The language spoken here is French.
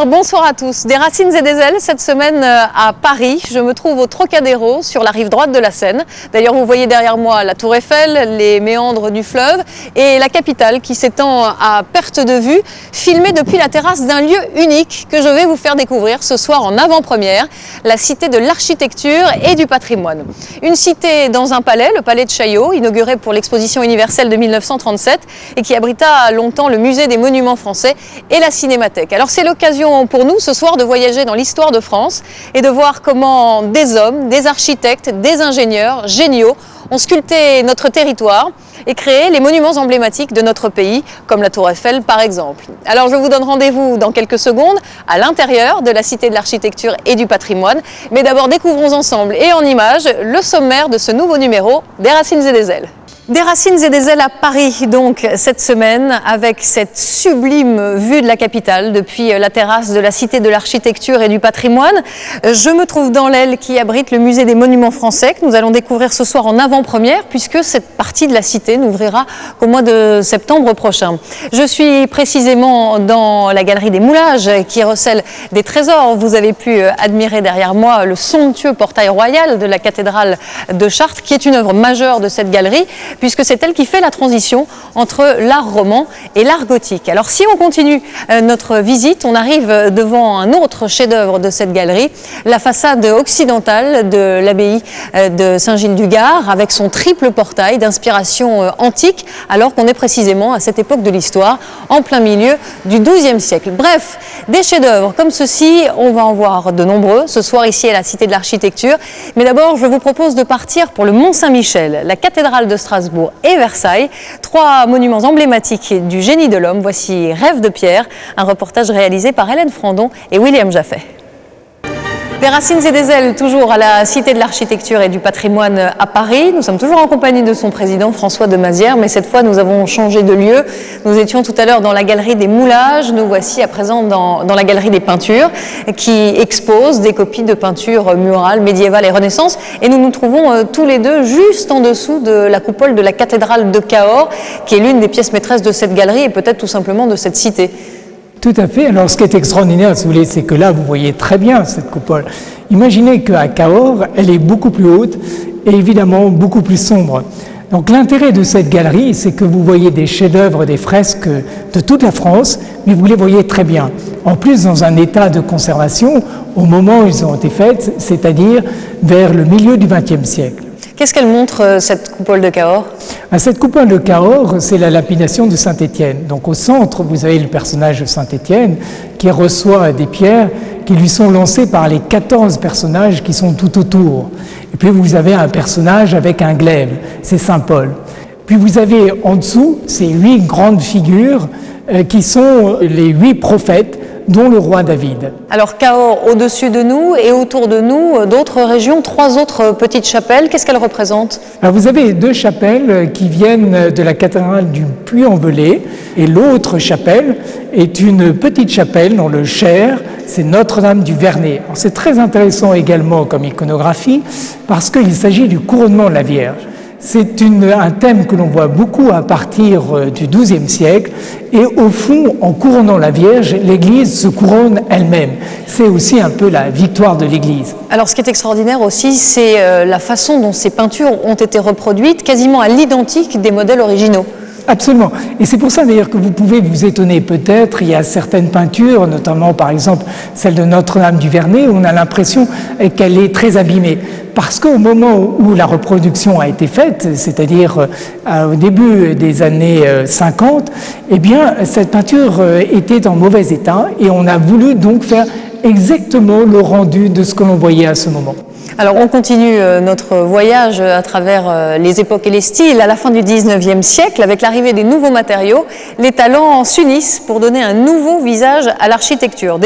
Bonsoir à tous. Des racines et des ailes cette semaine à Paris. Je me trouve au Trocadéro, sur la rive droite de la Seine. D'ailleurs, vous voyez derrière moi la Tour Eiffel, les méandres du fleuve et la capitale qui s'étend à perte de vue, filmée depuis la terrasse d'un lieu unique que je vais vous faire découvrir ce soir en avant-première, la Cité de l'Architecture et du Patrimoine. Une cité dans un palais, le palais de Chaillot, inauguré pour l'exposition universelle de 1937 et qui abrita longtemps le musée des monuments français et la cinémathèque. Alors c'est l'occasion pour nous ce soir de voyager dans l'histoire de France et de voir comment des hommes, des architectes, des ingénieurs géniaux ont sculpté notre territoire et créé les monuments emblématiques de notre pays, comme la Tour Eiffel par exemple. Alors je vous donne rendez-vous dans quelques secondes à l'intérieur de la Cité de l'Architecture et du Patrimoine. Mais d'abord découvrons ensemble et en images le sommaire de ce nouveau numéro des Racines et des ailes. Des racines et des ailes à Paris, donc, cette semaine, avec cette sublime vue de la capitale depuis la terrasse de la Cité de l'Architecture et du Patrimoine. Je me trouve dans l'aile qui abrite le musée des monuments français que nous allons découvrir ce soir en avant-première puisque cette partie de la cité n'ouvrira qu'au mois de septembre prochain. Je suis précisément dans la galerie des Moulages qui recèle des trésors. Vous avez pu admirer derrière moi le somptueux portail royal de la cathédrale de Chartres qui est une œuvre majeure de cette galerie, puisque c'est elle qui fait la transition entre l'art roman et l'art gothique. Alors si on continue notre visite, on arrive devant un autre chef-d'œuvre de cette galerie, la façade occidentale de l'abbaye de Saint-Gilles-du-Gard, avec son triple portail d'inspiration antique, alors qu'on est précisément à cette époque de l'histoire, en plein milieu du XIIe siècle. Bref, des chefs-d'œuvre comme ceci, on va en voir de nombreux ce soir ici à la Cité de l'Architecture. Mais d'abord, je vous propose de partir pour le Mont-Saint-Michel, la cathédrale de Strasbourg et Versailles, trois monuments emblématiques du génie de l'homme. Voici Rêve de pierre, un reportage réalisé par Hélène Frandon et William Jaffet. Des racines et des ailes, toujours à la Cité de l'Architecture et du Patrimoine à Paris. Nous sommes toujours en compagnie de son président François de Mazières, mais cette fois nous avons changé de lieu. Nous étions tout à l'heure dans la galerie des Moulages, nous voici à présent dans la galerie des peintures qui expose des copies de peintures murales, médiévales et Renaissance. Et nous nous trouvons tous les deux juste en dessous de la coupole de la cathédrale de Cahors, qui est l'une des pièces maîtresses de cette galerie et peut-être tout simplement de cette cité. Tout à fait. Alors, ce qui est extraordinaire, si vous voulez, c'est que là, vous voyez très bien cette coupole. Imaginez qu'à Cahors, elle est beaucoup plus haute et évidemment beaucoup plus sombre. Donc, l'intérêt de cette galerie, c'est que vous voyez des chefs-d'œuvre, des fresques de toute la France, mais vous les voyez très bien. En plus, dans un état de conservation au moment où ils ont été faites, c'est-à-dire vers le milieu du XXe siècle. Qu'est-ce qu'elle montre, cette coupole de Cahors ? Cette coupole de Cahors, c'est la lapidation de Saint-Étienne. Donc au centre, vous avez le personnage de Saint-Étienne qui reçoit des pierres qui lui sont lancées par les 14 personnages qui sont tout autour. Et puis vous avez un personnage avec un glaive, c'est Saint Paul. Puis vous avez en dessous ces 8 grandes figures qui sont les 8 prophètes, dont le roi David. Alors Cahors au-dessus de nous et autour de nous, d'autres régions, 3 autres petites chapelles. Qu'est-ce qu'elles représentent ? Alors vous avez 2 chapelles qui viennent de la cathédrale du Puy-en-Velay et l'autre chapelle est une petite chapelle dans le Cher, c'est Notre-Dame du Vernet. C'est très intéressant également comme iconographie parce qu'il s'agit du couronnement de la Vierge. C'est un thème que l'on voit beaucoup à partir du XIIe siècle et au fond, en couronnant la Vierge, l'Église se couronne elle-même. C'est aussi un peu la victoire de l'Église. Alors ce qui est extraordinaire aussi, c'est la façon dont ces peintures ont été reproduites, quasiment à l'identique des modèles originaux. Absolument. Et c'est pour ça d'ailleurs que vous pouvez vous étonner peut-être. Il y a certaines peintures, notamment par exemple celle de Notre-Dame du Vernet, où on a l'impression qu'elle est très abîmée. Parce qu'au moment où la reproduction a été faite, c'est-à-dire au début des années 50, eh bien cette peinture était en mauvais état et on a voulu donc faire exactement le rendu de ce que l'on voyait à ce moment. Alors on continue notre voyage à travers les époques et les styles. À la fin du 19e siècle, avec l'arrivée des nouveaux matériaux, les talents s'unissent pour donner un nouveau visage à l'architecture.